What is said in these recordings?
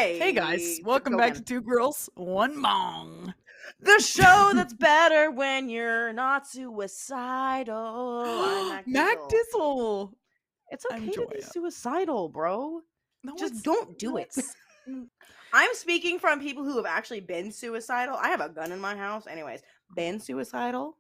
Hey guys, welcome back to Two Girls, One Bong. The show that's better when you're not suicidal. I'm MacDizzle. It's okay I'm to be Joya. suicidal, bro. No, Just don't do it. I'm speaking from people who have actually been suicidal. I have a gun in my house. Anyways, been suicidal.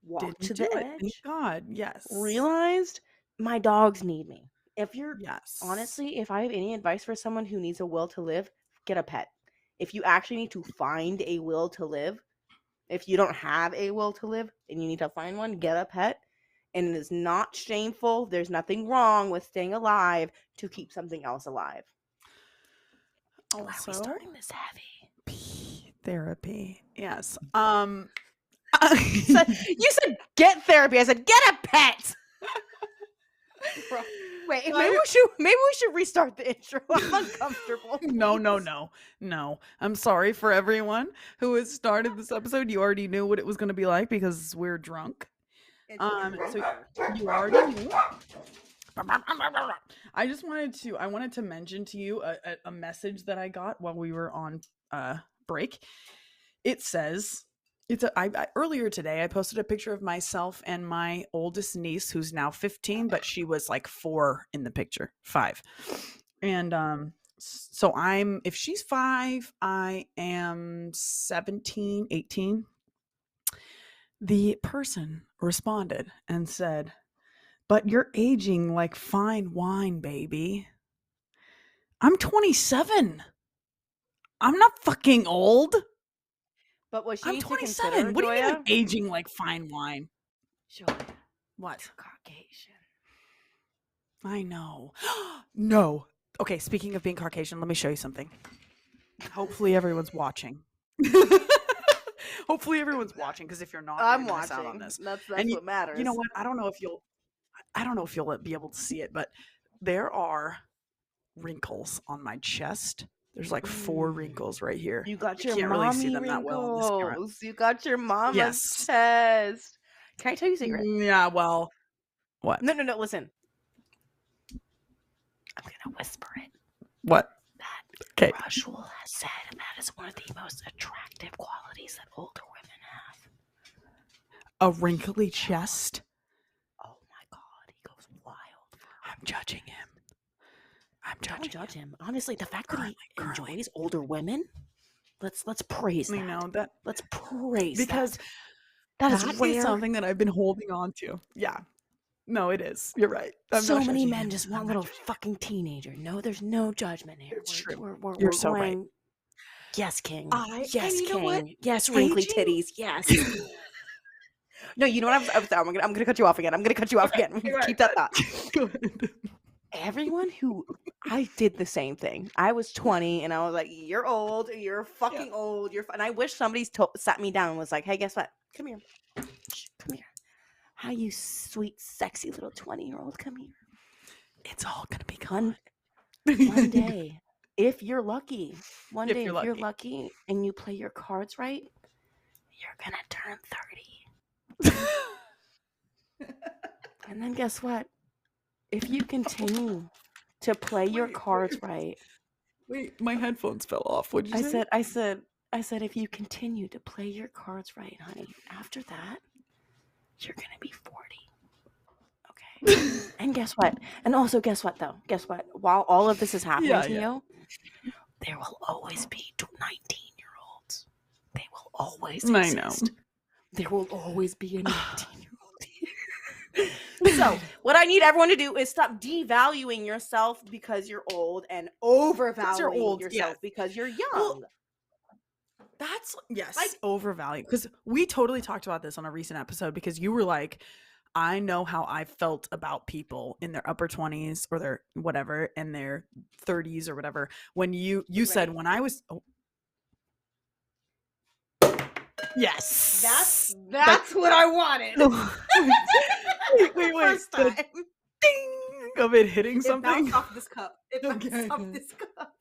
Walked to the edge. Thank God, yes. Realized my dogs need me. If you're Yes. honestly, if I have any advice for someone who needs a will to live, get a pet. If you actually need to find a will to live, if you don't have a will to live and you need to find one, get a pet. And it is not shameful. There's nothing wrong with staying alive to keep something else alive. Also, why are we starting this heavy? Therapy. Yes. You said get therapy. I said get a pet. Bro, wait, maybe we should restart the intro. I'm uncomfortable. No. I'm sorry for everyone who has started this episode. You already knew what it was going to be like because we're drunk. So you already knew. I wanted to mention to you a message that I got while we were on break. It says, earlier today I posted a picture of myself and my oldest niece, who's now 15, but she was like 4 in the picture, 5. And so if she's 5, I am 17, 18. The person responded and said, "But you're aging like fine wine, baby." I'm 27. I'm not fucking old. But what she I'm needs 27. to consider, What do you Joya? mean aging like fine wine? Joya, What? you're Caucasian. I know. No. Okay, speaking of being Caucasian, let me show you something. Hopefully everyone's watching. Hopefully everyone's watching, because if you're not, I'm you're gonna watching. miss out on this. That's And what matters. You know what? I don't know if you'll be able to see it, but there are wrinkles on my chest. There's like 4 wrinkles right here. You got You your can't really see mommy them that well in this camera. wrinkles. You got your mama's Yes. chest. Can I tell you a secret? Yeah, well, what? No, listen. I'm going to whisper it. What? That Rushul has said that is one of the most attractive qualities that older women have. A wrinkly chest? Oh my God, he goes wild. I'm judging him. Don't judge him. Honestly, the fact that he enjoys older women, let's praise that. You know that. Let's praise because that is rare. Something that I've been holding on to. Yeah. No, it is. You're right. So many men just want little fucking teenager. No, there's no judgment here. It's true. You're so right. Yes, king. Yes, king. Yes, wrinkly titties. Yes. No, you know what? I'm gonna cut you off again. Keep that thought. Go ahead. Everyone who I did the same thing. I was 20 and I was like, "You're old. You're fucking old. And I wish somebody sat me down and was like, "Hey, guess what? Come here. Come here. How you sweet, sexy little 20-year-old? Come here. It's all gonna be gone one day. If you're lucky, if you're lucky and you play your cards right, you're gonna turn 30. And then guess what? If you continue to play your cards right. Wait, my headphones fell off. What'd you say? I said, if you continue to play your cards right, honey, after that, you're gonna be 40. Okay. And guess what? And also, guess what, though? Guess what? While all of this is happening to you, there will always be 19-year-olds. They will always exist. I know. There will always be a 19-year-old here. So, what I need everyone to do is stop devaluing yourself because you're old and overvaluing yourself because you're young. Well, that's overvalued. Because we totally talked about this on a recent episode, because you were like, I know how I felt about people in their upper 20s or their whatever, in their 30s or whatever. When you said when I was yes, that's what I wanted. wait. First time. Ding of it hitting something. It bounced off this cup.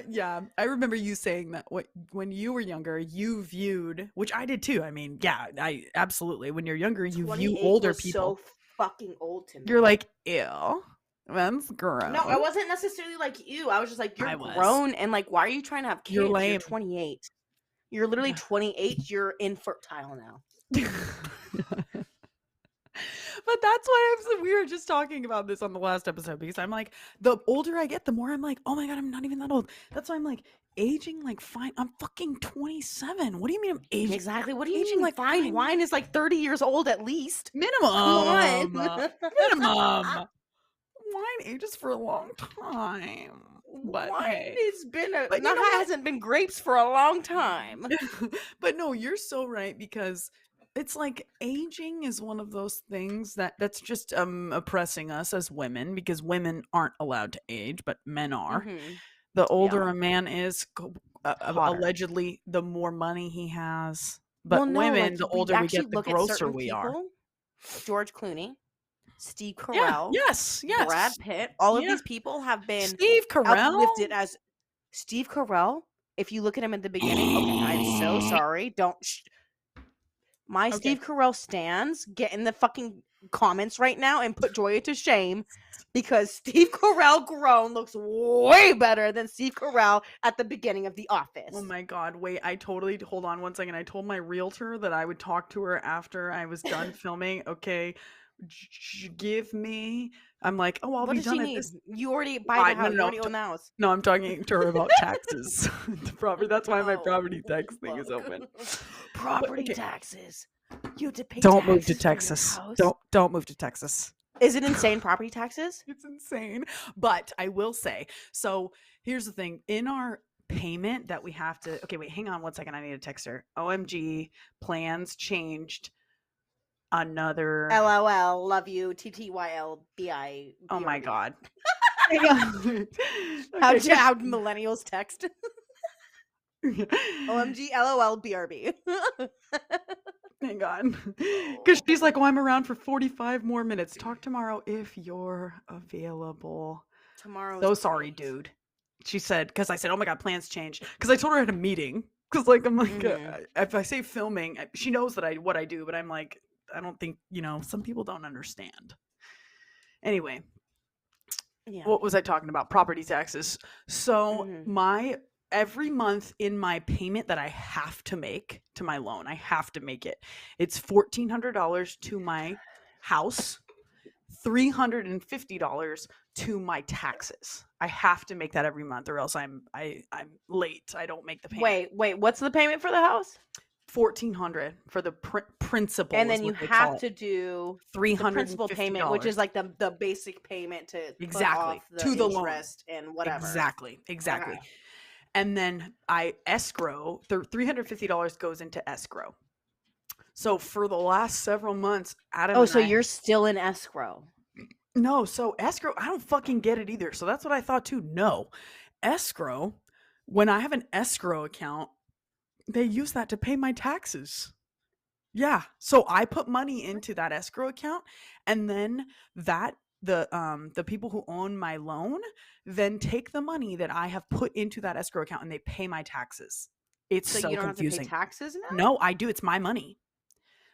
Yeah, I remember you saying that when you were younger, you viewed, which I did too. I mean, yeah, I absolutely. When you're younger, you view older people so fucking old to me. You're like, ew. That's gross. No, I wasn't necessarily like you. I was just like, I you're was. grown and like, why are you trying to have kids? You're You're lame. 28. You're literally 28. You're infertile now. But that's why we were just talking about this on the last episode, because I'm like, the older I get, the more I'm like, oh my God, I'm not even that old. That's why I'm like, aging like fine. I'm fucking 27. What do you mean I'm aging? Exactly. What do you Aging mean like fine? fine. Wine is like 30 years old at least. Minimum. Come on. Minimum. Wine ages for a long time. But Wine hey. has been But you know what? hasn't been grapes for a long time. But no, you're so right, because it's like aging is one of those things that's just oppressing us as women, because women aren't allowed to age, but men are. Mhm. The older Yeah. a man is, Hotter. allegedly, the more money he has. But Well, no, women, like the we older we actually get, the look at grosser certain we are. people. George Clooney, Steve Yeah. Carell, Yes. Yes. Brad Pitt. All of Yeah. these people have been Steve Carell. uplifted as Steve Carell. If you look at him at the beginning, okay, I'm so sorry. Don't. My Okay. Steve Carell stands, get in the fucking comments right now and put Joya to shame, because Steve Carell grown looks way better than Steve Carell at the beginning of The Office. Oh my God, wait, hold on one second. I told my realtor that I would talk to her after I was done filming. Okay, give me, I'm like, oh, I'll What be does done she at need? this. You already buy the house. You already own the house. No, I'm talking to her about taxes. The property. That's why my property tax thing is open. Property okay. taxes. You have to pay Don't move to taxes Texas. for your house? Don't move to Texas. Is it insane property taxes? It's insane. But I will say, so here's the thing. In our payment that we have to, okay, wait, hang on one second. I need to text her. OMG, plans changed. Another LOL, love you, TTYLBI. Oh my God. How millennials text? OMG, LOL, BRB. Hang on. Because she's like, oh, I'm around for 45 more minutes. Talk tomorrow if you're available. Tomorrow. So sorry, dude. She said, because I said, oh my God, plans change. Because I told her I had a meeting. Because like, I'm like, if I say filming, she knows that what I do, but I'm like, I don't think, some people don't understand. Anyway. Yeah. What was I talking about? Property taxes. So every month in my payment that I have to make to my loan, I have to make it. It's $1,400 to my house, $350 to my taxes. I have to make that every month, or else I'm late. I don't make the payment. Wait. What's the payment for the house? $1,400 for the principal, and then you have to do $300 principal payment, which is like the basic payment to exactly put off to the interest loan and whatever. Exactly. And then I escrow. The $350 goes into escrow. So for the last several months, Adam. So you're still in escrow? No, so escrow, I don't fucking get it either. So that's what I thought too. No, escrow. When I have an escrow account, they use that to pay my taxes. Yeah. So I put money into that escrow account, and then the people who own my loan then take the money that I have put into that escrow account and they pay my taxes. It's so you don't confusing. have to pay taxes now? No, I do. It's my money.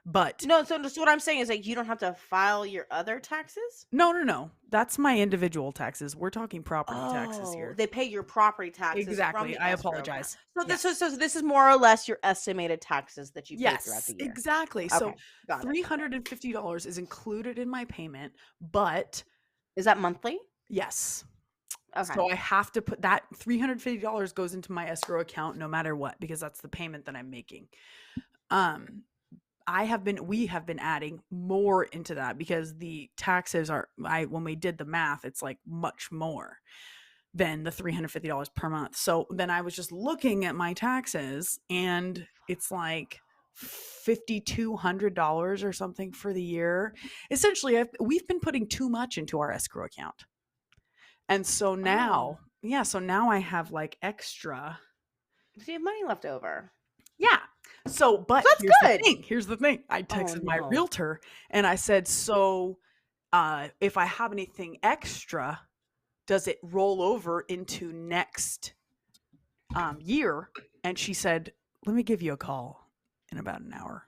But no, so what I'm saying is like you don't have to file your other taxes? No. That's my individual taxes. We're talking property taxes here. They pay your property taxes. Exactly. From the I apologize. So this is more or less your estimated taxes that you pay throughout the year. Exactly. Okay, so $350 is included in my payment, but is that monthly? Yes. Okay. So I have to put that $350 goes into my escrow account no matter what, because that's the payment that I'm making. We have been adding more into that because the taxes when we did the math, it's like much more than the $350 per month. So then I was just looking at my taxes and it's like $5,200 or something for the year. Essentially, we've been putting too much into our escrow account. And so now, so now I have like extra. So you have money left over. Yeah. So, but that's good. Here's the thing. I texted my realtor and I said, so if I have anything extra, does it roll over into next year? And she said, let me give you a call in about an hour.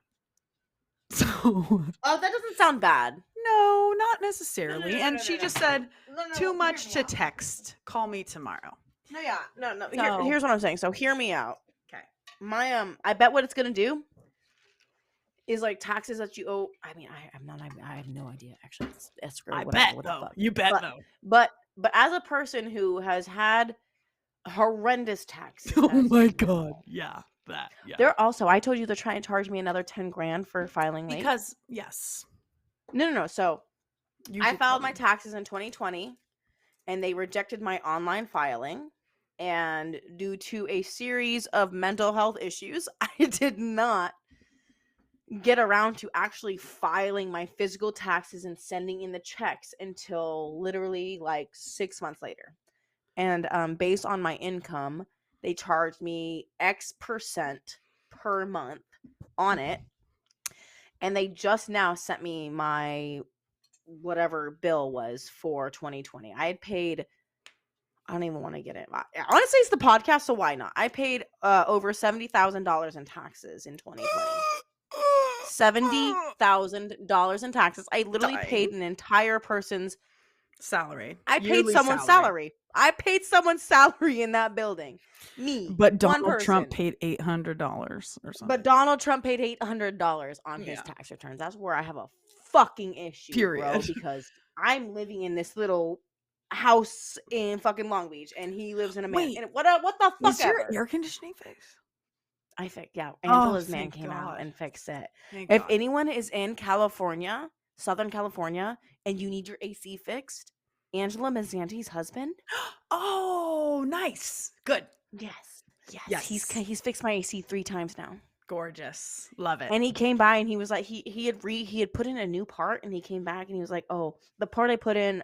So that doesn't sound bad. No, not necessarily. no, And no, she no, just no. said, No, too much hear to me out. text. Call me tomorrow. No, yeah, no. So- Here's what I'm saying. So hear me out. Okay. My I bet what it's gonna do is like taxes that you owe. I mean, I have no idea actually. It's escrow. I Whatever, bet what the though. fuck. You bet though. But as a person who has had horrendous taxes, Oh as my you God. know, Yeah. That. Yeah. they're also. I told you they're trying to charge me another 10 grand for filing late. Because yes. No. So You I did filed tell my me. taxes in 2020, and they rejected my online filing. And due to a series of mental health issues, I did not get around to actually filing my physical taxes and sending in the checks until literally like 6 months later. And based on my income, they charged me X percent per month on it. And they just now sent me my whatever bill was for 2020. I had paid, I don't even want to get it. Honestly, it's the podcast, so why not? I paid over $70,000 in taxes in 2020. $70,000 in taxes. I literally paid an entire person's salary. I paid Yearly someone's salary. I paid someone's salary in that building. Me. But one Donald Trump person. paid $800 or something. But Donald Trump paid $800 on his tax returns. That's where I have a fucking issue, bro, because I'm living in this little house in fucking Long Beach, and he lives in a man. And what the fuck? Was your air conditioning fixed? I think, yeah. Angela's man came out and fixed it. If anyone is in California, Southern California, and you need your AC fixed, Angela Mazzanti's husband. Oh, nice. Good. Yes. He's fixed my AC 3 times now. Gorgeous. Love it. And he came by and he was like, he had put in a new part, and he came back and he was like, oh, the part I put in,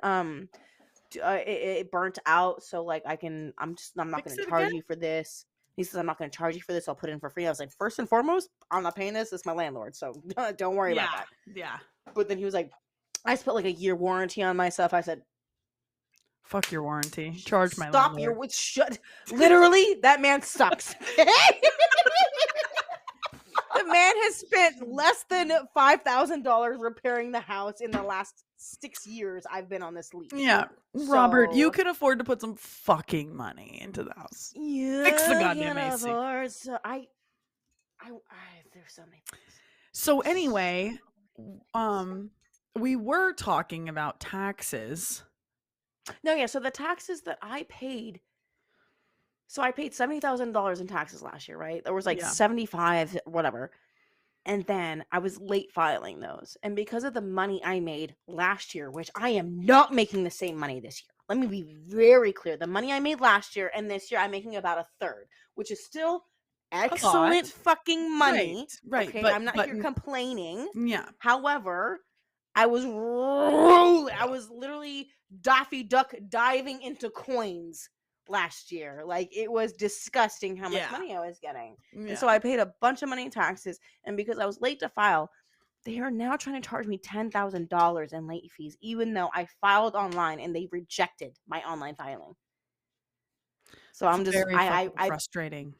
it burnt out, so like I'm not going to charge you for this. He says, I'm not going to charge you for this. I'll put it in for free. I was like, first and foremost, I'm not paying this. It's my landlord, so don't worry about that. Yeah. But then he was like, I spent like a year warranty on my stuff. I said, fuck your warranty. Charge my stop landlord. shut. Literally, that man sucks. The man has spent less than $5,000 repairing the house in the last 6 years I've been on this lease. Yeah. So, Robert, you can afford to put some fucking money into the house. Yeah. Fix the goddamn AC. So I there's so many things. So anyway, we were talking about taxes. No, yeah, so the taxes that I paid. So I paid $70,000 in taxes last year, right? There was like 75, whatever. And then I was late filing those. And because of the money I made last year, which I am not making the same money this year. Let me be very clear. The money I made last year and this year, I'm making about a third, which is still excellent fucking money. Right. Okay, I'm not here complaining. Yeah. However, I was literally Daffy Duck diving into coins last year. Like, it was disgusting how much money I was getting. Yeah. And so I paid a bunch of money in taxes, and because I was late to file, they are now trying to charge me $10,000 in late fees, even though I filed online and they rejected my online filing. So I'm just frustrating.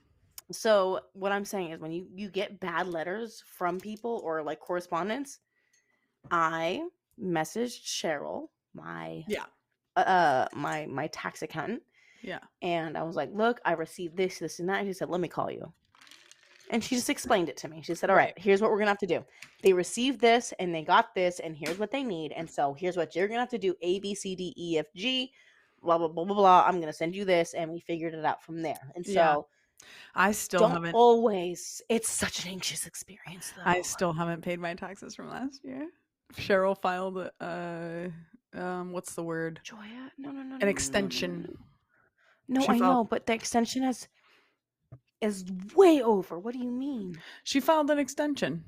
So what I'm saying is, when you get bad letters from people or like correspondence, I messaged Cheryl, my tax accountant. Yeah. And I was like, look, I received this, and that. And she said, let me call you. And she just explained it to me. She said, all right, here's what we're going to have to do. They received this and they got this, and here's what they need. And so here's what you're going to have to do. A, B, C, D, E, F, G, blah, blah, blah, blah, blah. I'm going to send you this. And we figured it out from there. And so I still haven't. It's such an anxious experience, though. I still haven't paid my taxes from last year. Cheryl filed what's the word? Joya? No. An extension. No, I know, but the extension is way over. What do you mean? She filed an extension.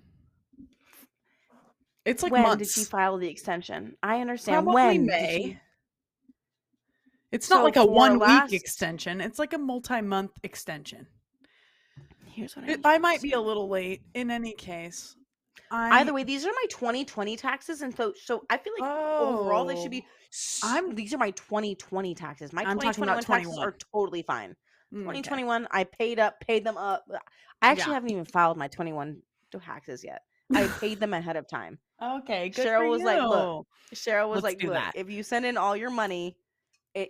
It's like when months. Did she file the extension? I understand. Probably when May. It's not like a 1 week extension. It's like a multi-month extension. Here's what I might be a little late. In any case, either way, these are my 2020 taxes, and so I feel like overall they should be. These are my 2020 taxes. My 2021 taxes are totally fine. 2021, I paid them up. I actually haven't even filed my 21 taxes yet. I paid them ahead of time. Okay, good Cheryl for was you. like, look, Let's do look, that. if you send in all your money,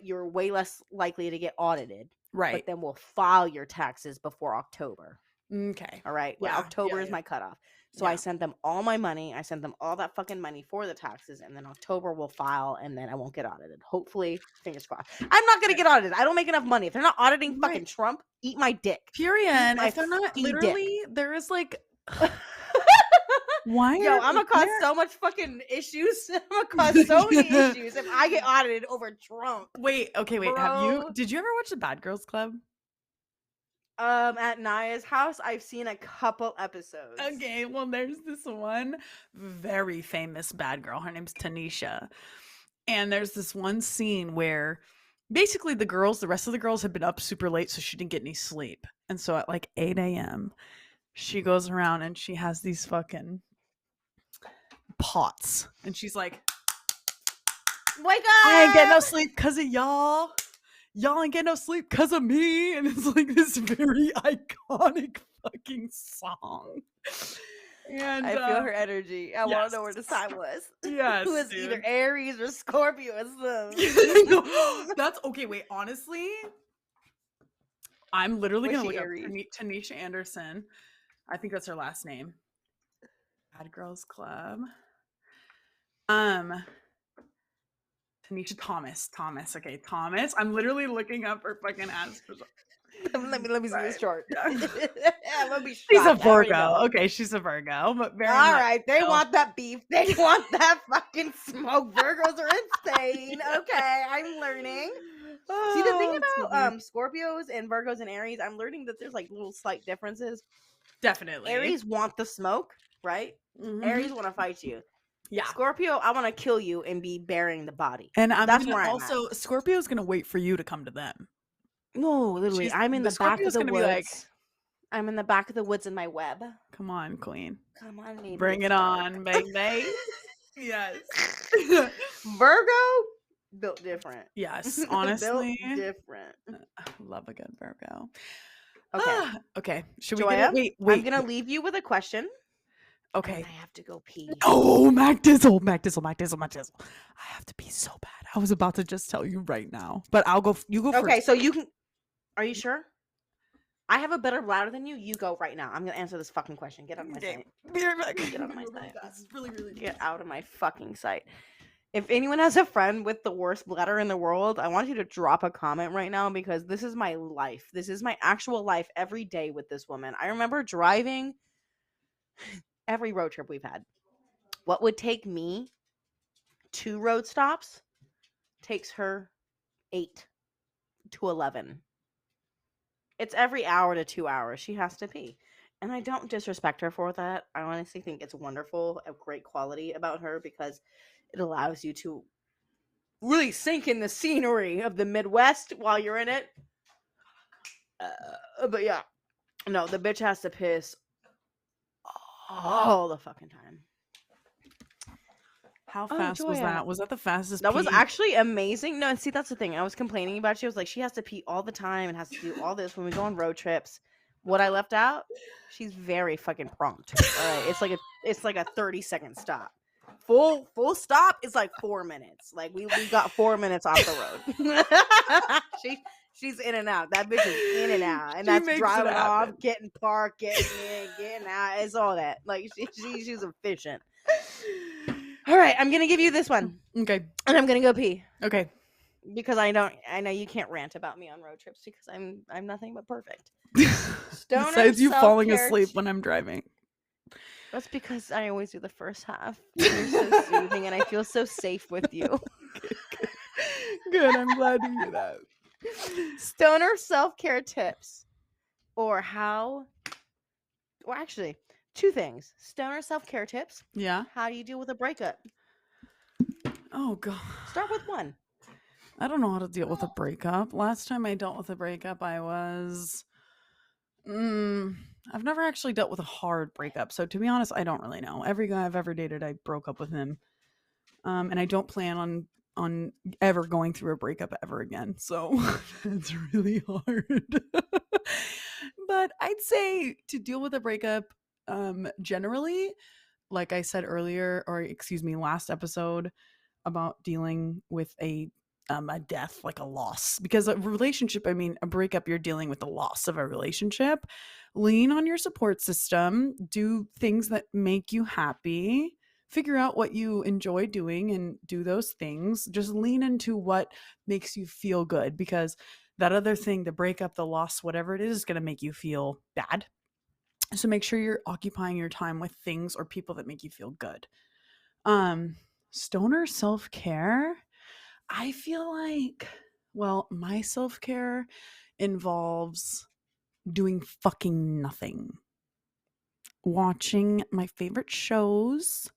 you're way less likely to get audited. Right. But then we'll file your taxes before October. Okay. All right. Yeah. October is my cutoff. So I sent them all my money. I sent them all that fucking money for the taxes. And then October we'll file and then I won't get audited. Hopefully, fingers crossed. I'm not going to get audited. I don't make enough money. If they're not auditing fucking Trump, eat my dick. Period. If they're not, literally, there is like... Why? Yo, I'm gonna cause so much fucking issues. I'm gonna cause so many issues if I get audited over Trump. Wait. Okay. Wait. Bro. Did you ever watch the Bad Girls Club? At Naya's house, I've seen a couple episodes. Okay. Well, there's this one very famous bad girl. Her name's Tanisha, and there's this one scene where basically the rest of the girls had been up super late, so she didn't get any sleep, and so at like 8 a.m. she goes around and she has these fucking pots, and she's like, wake up! I ain't get no sleep because of y'all. Y'all ain't get no sleep because of me. And it's like this very iconic fucking song. And I feel her energy. I want to know where the sign was. Yes. Who is either Aries or Scorpio? That's okay. Wait, honestly, I'm literally going to look Aries? up Tanisha Anderson. I think that's her last name. Bad Girls Club. Tanisha Thomas. Okay, Thomas. I'm literally looking up her fucking ass. let me see this chart. Let me she's a Virgo. Okay, she's a Virgo. But all right, they want that beef. They want that fucking smoke. Virgos are insane. Okay, I'm learning. See, the thing about Scorpios and Virgos and Aries, I'm learning that there's like little slight differences. Definitely. Aries want the smoke, right? Mm-hmm. Aries want to fight you. Yeah. Scorpio, I want to kill you and be burying the body. And that's where I'm also at. Scorpio's gonna wait for you to come to them. No, literally, I'm in the back of the woods. Like, I'm in the back of the woods in my web. Come on, queen. Come on, baby. Bring it on, baby. Yes. Virgo built different. Yes, honestly, built different. Love a good Virgo. Okay. Okay. Should Joya, we wait? I'm gonna leave you with a question. Okay. I have to go pee. Oh, MacDizzle. I have to pee so bad. I was about to just tell you right now, but I'll go. You go first. Okay, so you can. Are you sure? I have a better bladder than you. You go right now. I'm gonna answer this fucking question. Get out of my sight. Get out of my sight. This is really, really. Get out of my fucking sight. If anyone has a friend with the worst bladder in the world, I want you to drop a comment right now because this is my life. This is my actual life every day with this woman. I remember driving every road trip we've had. What would take me 2 road stops takes her 8 to 11. It's every hour to 2 hours she has to pee. And I don't disrespect her for that. I honestly think it's wonderful, a great quality about her because it allows you to really sink in the scenery of the Midwest while you're in it. But yeah, no, the bitch has to piss all the fucking time. How fast was that? Was that the fastest? That was actually amazing. No, and see, that's the thing. I was complaining about. She was like, she has to pee all the time and has to do all this when we go on road trips. What I left out, she's very fucking prompt. All right, it's like a 30-second stop. Full stop is like 4 minutes. Like we got 4 minutes off the road. She's in and out. That bitch is in and out, and that's driving off, getting parked, getting in, getting out. It's all that. Like she's efficient. All right, I'm gonna give you this one. Okay, and I'm gonna go pee. Okay, because I know you can't rant about me on road trips because I'm nothing but perfect. Besides you falling asleep when I'm driving. That's because I always do the first half. You're so soothing, and I feel so safe with you. Good. I'm glad to hear that. Stoner self-care tips, or how? Well, actually, 2 things. Stoner self-care tips. Yeah. How do you deal with a breakup? Oh god. Start with 1. I don't know how to deal with a breakup. Last time I dealt with a breakup, I was. I've never actually dealt with a hard breakup, so to be honest, I don't really know. Every guy I've ever dated, I broke up with him, and I don't plan on ever going through a breakup ever again. So it's really hard. But I'd say to deal with a breakup, generally, like I said earlier, or excuse me, last episode, about dealing with a death, like a loss, because a relationship, I mean, a breakup, you're dealing with the loss of a relationship. Lean on your support system, do things that make you happy, figure out what you enjoy doing and do those things. Just lean into what makes you feel good, because that other thing, the breakup, the loss, whatever it is going to make you feel bad. So make sure you're occupying your time with things or people that make you feel good. Stoner self-care, I feel like, well, my self-care involves doing fucking nothing. Watching my favorite shows,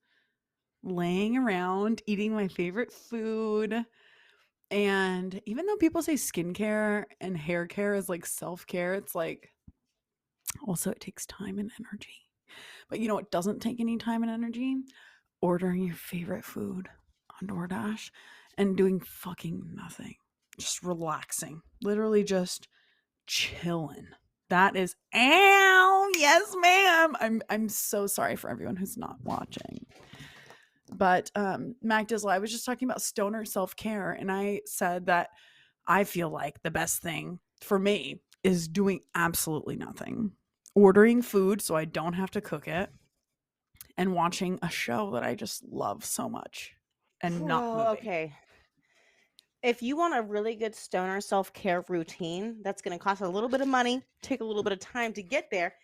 laying around, eating my favorite food. And even though people say skincare and hair care is like self-care, it's like also it takes time and energy. But you know what doesn't take any time and energy? Ordering your favorite food on DoorDash and doing fucking nothing. Just relaxing. Literally just chilling. That is ow, yes, ma'am. I'm so sorry for everyone who's not watching. But MacDizzle, I was just talking about stoner self-care, and I said that I feel like the best thing for me is doing absolutely nothing. Ordering food so I don't have to cook it, and watching a show that I just love so much and not moving. Okay. If you want a really good stoner self-care routine that's going to cost a little bit of money, take a little bit of time to get there,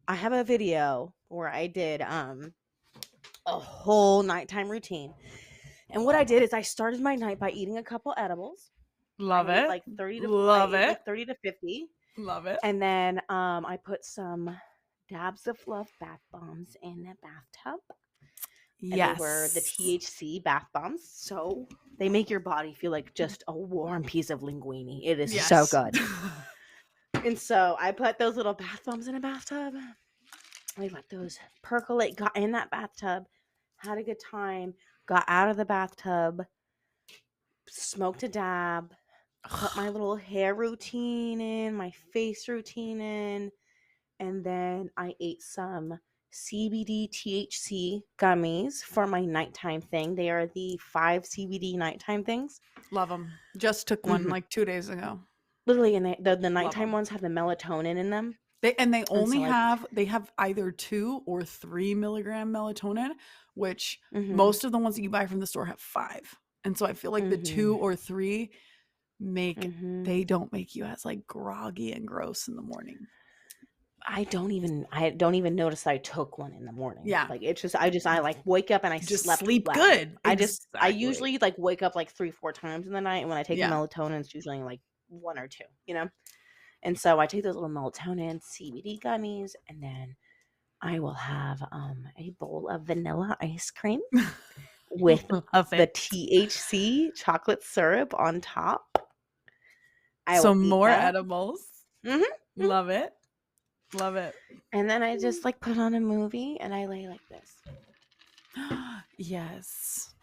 I have a video where I did a whole nighttime routine. And what I did is I started my night by eating a couple edibles. Love I ate it. like 30 to Love it. like 30 to 50. Love it. And then I put some dabs of love bath bombs in the bathtub. Yes. And they were the THC bath bombs. So they make your body feel like just a warm piece of linguine. It is so good. And so I put those little bath bombs in a bathtub. I let those percolate, got in that bathtub, had a good time, got out of the bathtub, smoked a dab, put my little hair routine in, my face routine in, and then I ate some CBD THC gummies for my nighttime thing. They are the 5 CBD nighttime things. Love them. Just took one like 2 days ago. Literally, and the nighttime ones have the melatonin in them. They only have either 2 or 3 milligram melatonin, which most of the ones that you buy from the store have 5. And so I feel like the 2 or 3 they don't make you as like groggy and gross in the morning. I don't even notice I took one in the morning. Yeah. Like it's just I like wake up and I just slept sleep well. good. I usually like wake up like 3-4 times in the night, and when I take the melatonin, it's usually like 1 or 2, you know? And so I take those little melatonin CBD gummies, and then I will have a bowl of vanilla ice cream with the THC chocolate syrup on top. Some more edibles. Love it. Love it. And then I just like put on a movie and I lay like this. Yes.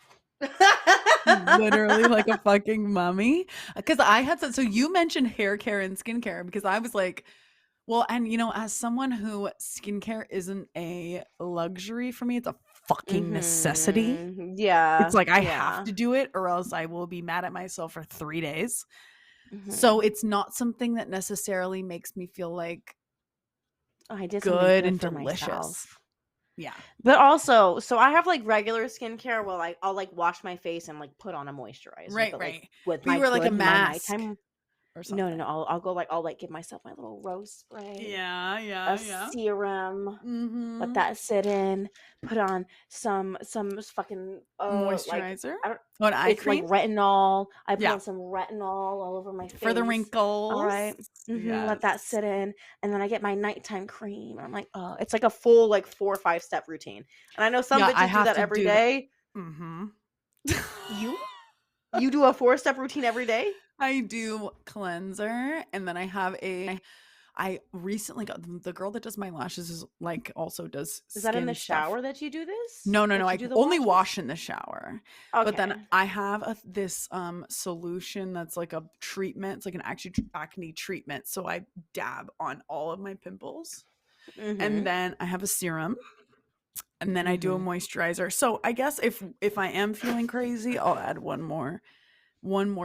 Literally like a fucking mummy. Because I had so you mentioned hair care and skincare, because I was like, well, and you know, as someone who skincare isn't a luxury for me, it's a fucking necessity. Yeah. It's like I have to do it or else I will be mad at myself for 3 days. So it's not something that necessarily makes me feel like I did good and delicious. Myself. Yeah. But also, so I have like regular skincare where like I'll like wash my face and like put on a moisturizer. Right, but, right. Like, with you were like a mask or something. No. I'll like give myself my little rose spray. Yeah. Serum. Let that sit in. Put on some fucking moisturizer. Like, eye cream. Like retinol. I put on some retinol all over my face for the wrinkles. All right. Yes. Let that sit in, and then I get my nighttime cream. I'm like, oh, it's like a full like 4 or 5 step routine. And I know some bitches do that every day. You do a 4-step routine every day? I do cleanser, and then I have I recently got the girl that does my lashes is like also does. Is that in the shower that you do this? No. I only wash in the shower. Okay. But then I have this solution that's like a treatment. It's like an acne treatment. So I dab on all of my pimples, and then I have a serum. and then I do a moisturizer. So I guess if I am feeling crazy, I'll add one more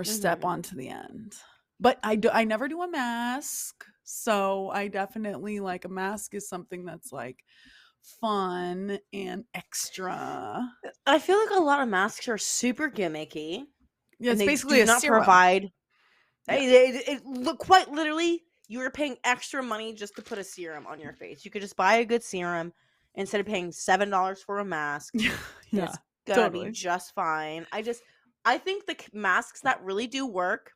step onto the end. But I never do a mask. So I definitely like a mask is something that's like fun and extra. I feel like a lot of masks are super gimmicky. Yeah, it's and basically do a not serum. provide. Yeah. It look quite literally. You were paying extra money just to put a serum on your face. You could just buy a good serum instead of paying $7 for a mask. Yeah, It's gonna be just fine. I think the masks that really do work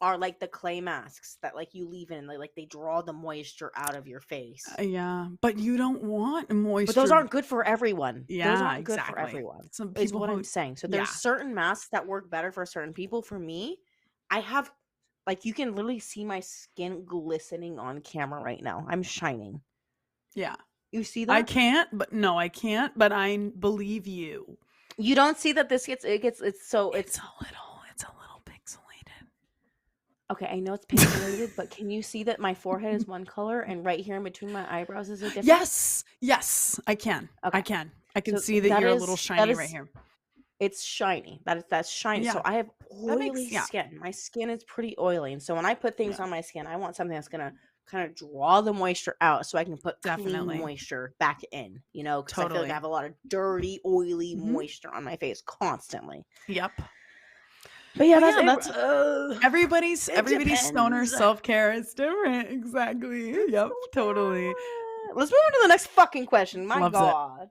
are like the clay masks that like you leave in, like they draw the moisture out of your face. Yeah, but you don't want moisture. But those aren't good for everyone. Yeah, those aren't exactly. good for everyone. Some Is people what I'm saying. So there's certain masks that work better for certain people. For me, I have like you can literally see my skin glistening on camera right now. I'm shining. Yeah. You see that? I can't, but I believe you. You don't see that this it's a little pixelated. Okay, I know it's pixelated, but can you see that my forehead is one color and right here in between my eyebrows is a different? Yes, I can. Okay. I can see that you're a little shiny right here. It's shiny. That's shiny. Yeah. So I have oily skin. My skin is pretty oily, and so when I put things on my skin, I want something that's gonna kind of draw the moisture out, so I can put clean moisture back in. You know, because I feel like I have a lot of dirty, oily moisture on my face constantly. Yep. But yeah, that's everybody's stoner self-care is different. Exactly. Yep. Totally. Let's move on to the next fucking question. My God.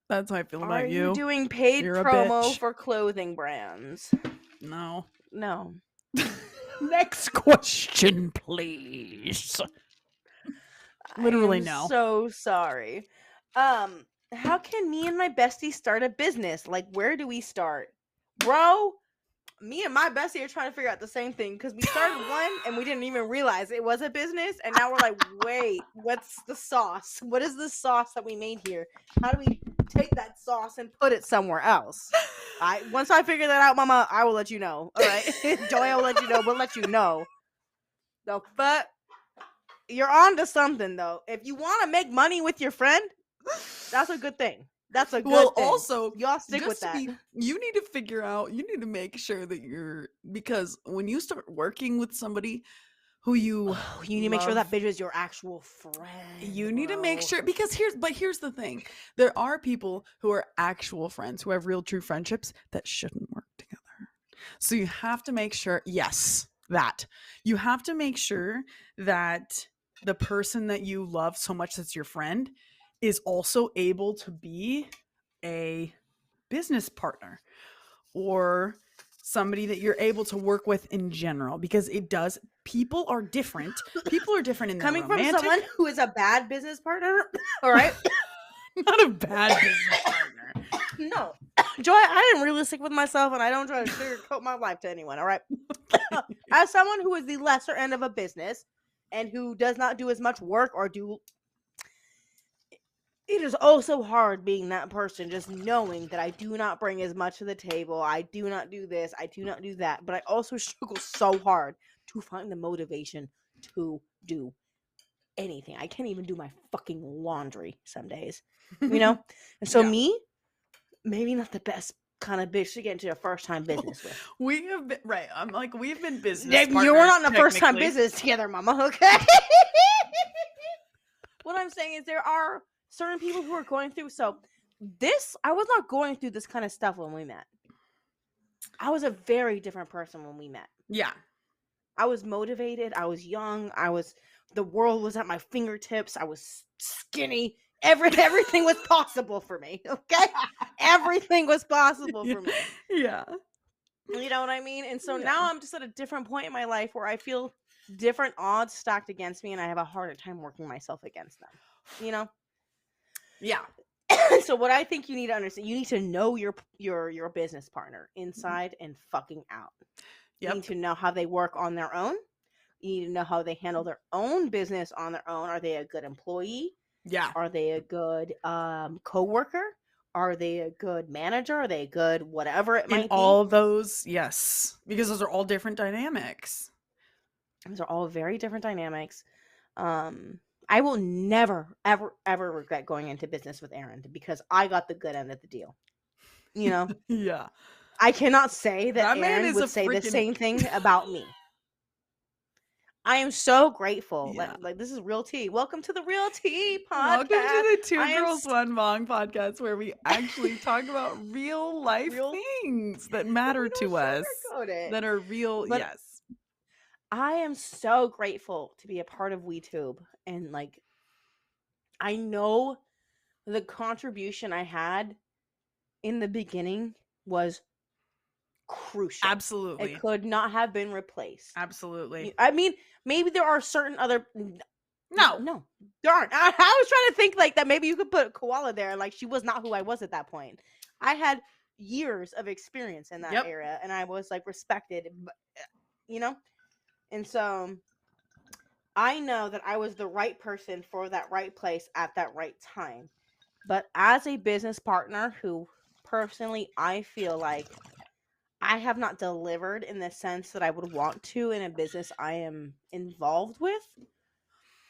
That's how I feel about you. Are you doing paid promo for clothing brands? No. Next question, please. Literally no. So sorry. How can me and my bestie start a business? Like, where do we start? Bro, me and my bestie are trying to figure out the same thing because we started one and we didn't even realize it was a business. And now we're like, wait, what's the sauce? What is the sauce that we made here? How do we take that sauce and put it somewhere else? Once I figure that out, Mama, I will let you know. All right. Joya will let you know. We'll let you know. No, but you're on to something, though. If you want to make money with your friend, that's a good thing. That's a good thing. Also, y'all stick with that. You need to make sure that because when you start working with somebody who you need to make sure that bitch is your actual friend. You need to make sure, because here's the thing. There are people who are actual friends, who have real true friendships that shouldn't work together. So you have to make sure, you have to make sure that the person that you love so much that's your friend is also able to be a business partner or somebody that you're able to work with in general, because people are different in their coming romantic... from someone who is a bad business partner. All right. Not a bad business partner. No, Joy, I am realistic with myself and I don't try to sugarcoat my life to anyone. All right. As someone who is the lesser end of a business and who does not do as much work it is also hard being that person, just knowing that I do not bring as much to the table. I do not do this. I do not do that. But I also struggle so hard to find the motivation to do anything. I can't even do my fucking laundry some days, you know? And so me, maybe not the best kind of bitch to get into a first-time business with. We have been, right. I'm like, we've been business partners. You're not in a first-time business together, Mama, okay? What I'm saying is there are certain people who are going through. So I was not going through this kind of stuff when we met. I was a very different person when we met. Yeah. I was motivated. I was young. The world was at my fingertips. I was skinny. Everything was possible for me. Okay. Everything was possible for me. Yeah. You know what I mean? And so now I'm just at a different point in my life where I feel different odds stacked against me and I have a harder time working myself against them. You know? Yeah. So what I think you need to understand, you need to know your business partner inside and fucking out. You need to know how they work on their own. You need to know how they handle their own business on their own. Are they a good employee? Yeah. Are they a good coworker? Are they a good manager? Are they a good whatever it might be? All those, yes. Because those are all different dynamics. Those are all very different dynamics. I will never, ever, ever regret going into business with Arend because I got the good end of the deal. You know? Yeah. I cannot say that That man Arend is would a say the freaking- same thing about me. I am so grateful. Yeah. Like this is Real Tea. Welcome to the Real Tea podcast. Welcome to the Two I am Girls One Bong podcast, where we actually talk about real life Real- things that matter we don't to us, sugarcoat it. that are real. But yes. I am so grateful to be a part of WeedTube, and like I know the contribution I had in the beginning was crucial. Absolutely. It could not have been replaced. Absolutely. I mean, maybe there are certain other No. There aren't. I was trying to think like that maybe you could put Koala there, like she was not who I was at that point. I had years of experience in that Yep. era, and I was like respected, you know? And so I know that I was the right person for that right place at that right time. But as a business partner who personally I feel like I have not delivered in the sense that I would want to in a business I am involved with,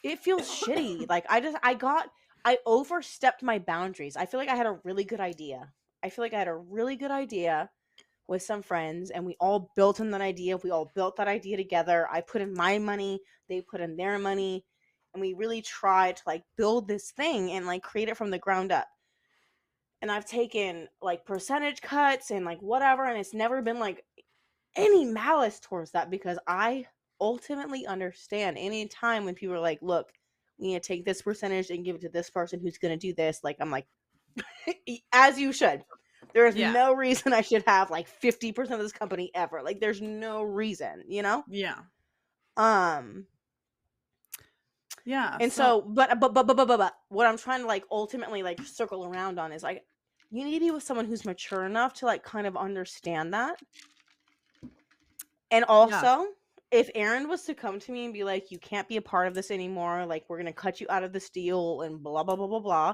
it feels shitty. Like I overstepped my boundaries. I feel like I had a really good idea. With some friends, and we all built on that idea. We all built that idea together. I put in my money, they put in their money, and we really tried to like build this thing and like create it from the ground up. And I've taken like percentage cuts and like whatever, and it's never been like any malice towards that because I ultimately understand any time when people are like, look, we need to take this percentage and give it to this person who's going to do this. Like, I'm like, as you should. There is no reason I should have like 50% of this company ever. Like, there's no reason, you know? Yeah. Yeah. And so but what I'm trying to like ultimately like circle around on is like, you need to be with someone who's mature enough to like kind of understand that. And also, if Arend was to come to me and be like, you can't be a part of this anymore, like we're going to cut you out of this deal and blah, blah, blah, blah, blah,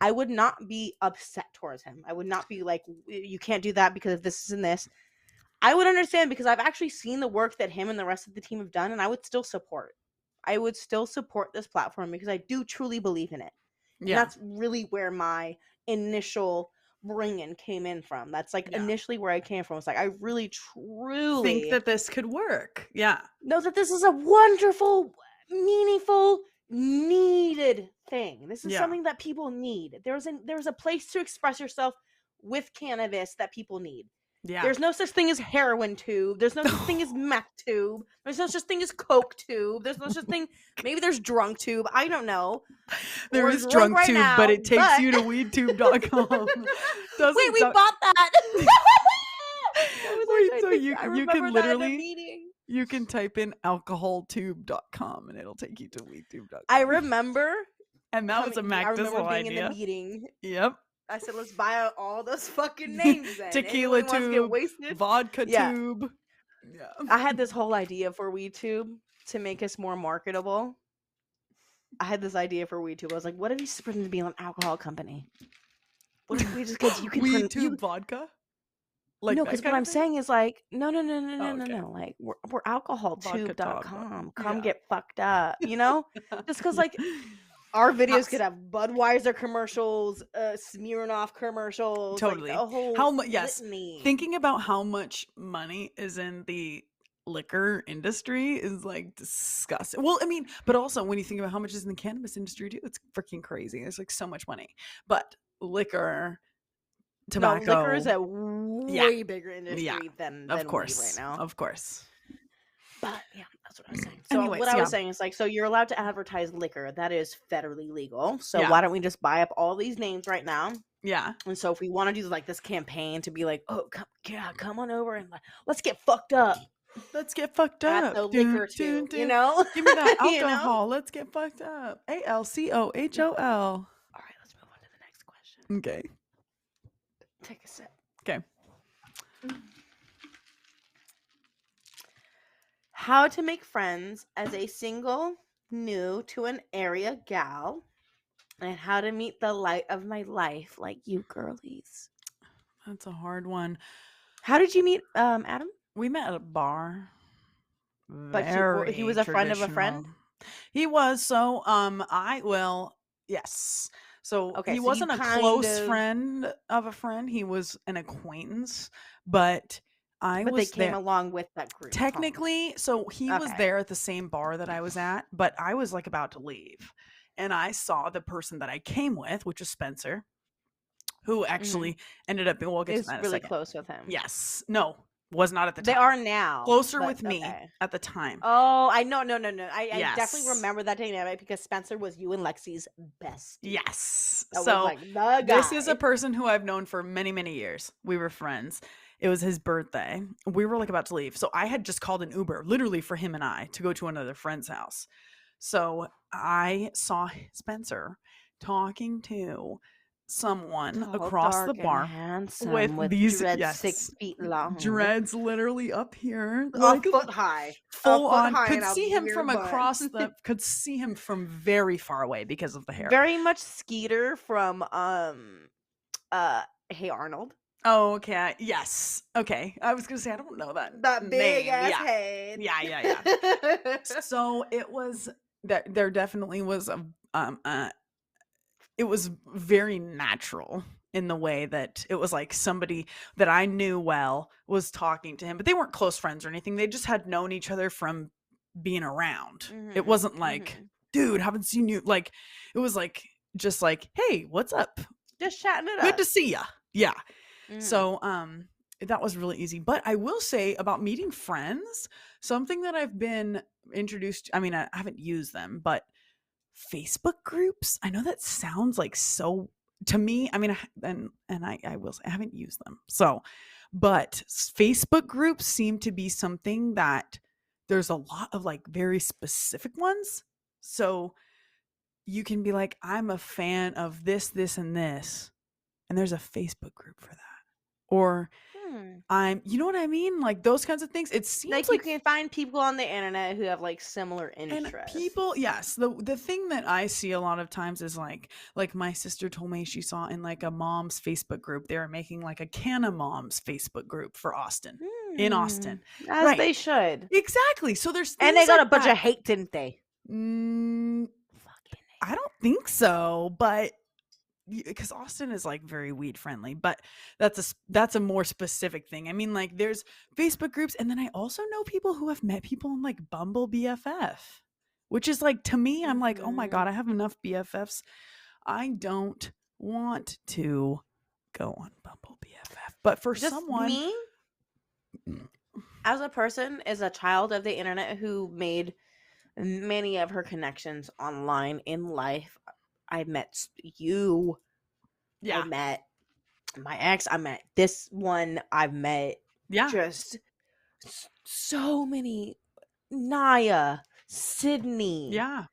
I would not be upset towards him. I would not be like, you can't do that because of this and this. I would understand because I've actually seen the work that him and the rest of the team have done, and I would still support. I would still support this platform because I do truly believe in it. Yeah. And that's really where my initial bringing came in from. That's like initially where I came from. It's like I really truly think that this could work. Yeah. Know that this is a wonderful, meaningful, needed thing. This is something that people need. There's a place to express yourself with cannabis that people need. Yeah. There's no such thing as heroin tube. There's no such thing as meth tube. There's no such thing as coke tube. There's no such thing. Maybe there's drunk tube. I don't know. There is drunk tube, now, but it takes you to weedtube.com. Wait, we bought that. Wait, so you can literally you can type in alcoholtube.com and it'll take you to weedtube.com. I remember, and that was a MacDizzle idea. In the meeting. Yep. I said, let's buy out all those fucking names then. Tequila tube, vodka tube. Yeah. I had this whole idea for WeedTube to make us more marketable. I had this idea for WeedTube. I was like, what if you pretend to be an alcohol company? What if we just because you can WeedTube vodka? Like no, because what I'm saying is like, no. Like we're alcoholtube.com. Come get fucked up, you know? Just because like our videos could have Budweiser commercials, Smirnoff commercials. Totally. Like the whole how much? Yes. Thinking about how much money is in the liquor industry is like disgusting. Well, I mean, but also when you think about how much is in the cannabis industry too, it's freaking crazy. There's like so much money. But liquor, tobacco, no, liquor is a way bigger industry than of course weed right now. Of course. But yeah, that's what I was saying. So anyways, what I was saying is like, so you're allowed to advertise liquor. That is federally legal. So why don't we just buy up all these names right now? Yeah. And so if we want to do like this campaign to be like, oh, come on over and like, let's get fucked up. Let's get fucked up. At the liquor too, you know? Give me that alcohol. Let's get fucked up. ALCOHOL. All right, let's move on to the next question. Okay. Take a sip. Okay. How to make friends as a single, new to an area gal, and how to meet the light of my life like you girlies. That's a hard one. How did you meet Adam? We met at a bar. But he was a friend of a friend? He was. So I will, yes. So Okay, he so you wasn't a kind close of, friend of a friend. He was an acquaintance, but I but they was came there. along with that group home. Technically, so he was Okay. there at the same bar that I was at, but I was like about to leave. And I saw the person that I came with, which is Spencer, who Hmm. actually ended up, we'll get to Is that in a really second. close with him. Yes. No, was not at the They time. are now, Closer but with me okay. at the time. Oh, I know, no. I definitely Yes. remember that dynamic because Spencer was you and Lexi's bestie. Yes. That was So like the this is a guy. person who I've known for many, many years. We were friends. It was his birthday. We were like about to leave. So I had just called an Uber literally for him and I to go to another friend's house. So I saw Spencer talking to someone Tall, across the dark, and bar with handsome with these, dreads yes, 6 feet long. dreads literally up here, A like foot high. A full foot on. high Could and a see him from weird bun. across the, could see him from very far away because of the hair. Very much Skeeter from Hey Arnold. Oh, okay. Yes. Okay. I was gonna say I don't know that That big name. ass Yeah. head. Yeah. So it was that there definitely was a it was very natural in the way that it was like somebody that I knew well was talking to him, but they weren't close friends or anything. They just had known each other from being around. It wasn't like, dude, haven't seen you. Like, it was like, just like, hey, what's up? Just chatting it Good up. to see ya. Yeah. Mhm. So, that was really easy. But I will say about meeting friends, something that I've been introduced, I mean, I haven't used them, but Facebook groups, I know that sounds like so, to me, I mean, I will say I haven't used them. So, but Facebook groups seem to be something that there's a lot of like very specific ones. So you can be like, I'm a fan of this, and this, and there's a Facebook group for that. Or you know what I mean? Like those kinds of things. It seems Like you can find people on the internet who have like similar and interests. people, yes. The thing that I see a lot of times is like my sister told me she saw in like a mom's Facebook group, they were making like a Canna Moms Facebook group for Austin. In Austin. As Right. they should. Exactly. So there's things And they got like a bunch that. of hate, didn't they? I don't think so, but because Austin is like very weed friendly, but that's a more specific thing. I mean, like there's Facebook groups, and then I also know people who have met people on like Bumble BFF, which is like, to me, I'm like, oh my God, I have enough BFFs. I don't want to go on Bumble BFF. But for Just someone, me, as a person, as a child of the internet who made many of her connections online in life, I met you. yeah, I met my ex. I met this one. I've met just so many. Naya, Sydney. yeah.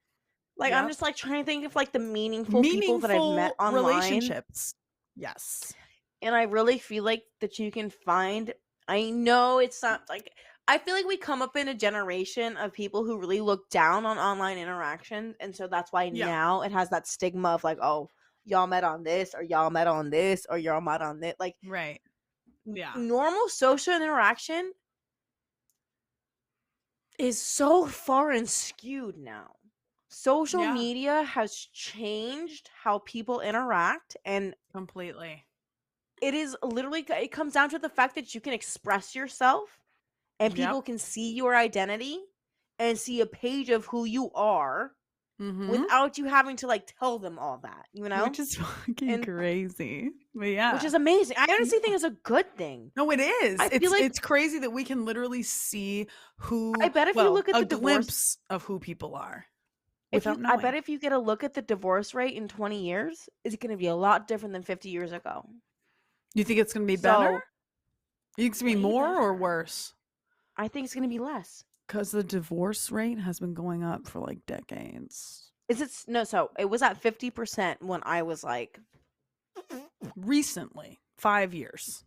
Like I'm just like trying to think of like the meaningful people that I've met online. Relationships. Yes. And I really feel like that you can find, I know it's not like, I feel like we come up in a generation of people who really look down on online interactions. And so that's why now it has that stigma of like, oh, y'all met on this, or y'all met on this, or y'all met on this. Like, right. Yeah. Normal social interaction is so far and skewed now. Social media has changed how people interact, and completely. It is literally, it comes down to the fact that you can express yourself and people can see your identity and see a page of who you are without you having to like tell them all that, you know? Which is fucking crazy. But yeah. Which is amazing. I honestly think it's a good thing. No, it is. I feel like it's crazy that we can literally see who, I bet if you look at the glimpse of who people are. I bet if you get a look at the divorce rate in 20 years, it's going to be a lot different than 50 years ago. You think it's going to be better? You think it's going to be more or worse? I think it's going to be less. Because the divorce rate has been going up for like decades. So it was at 50% when I was like... Recently. 5 years.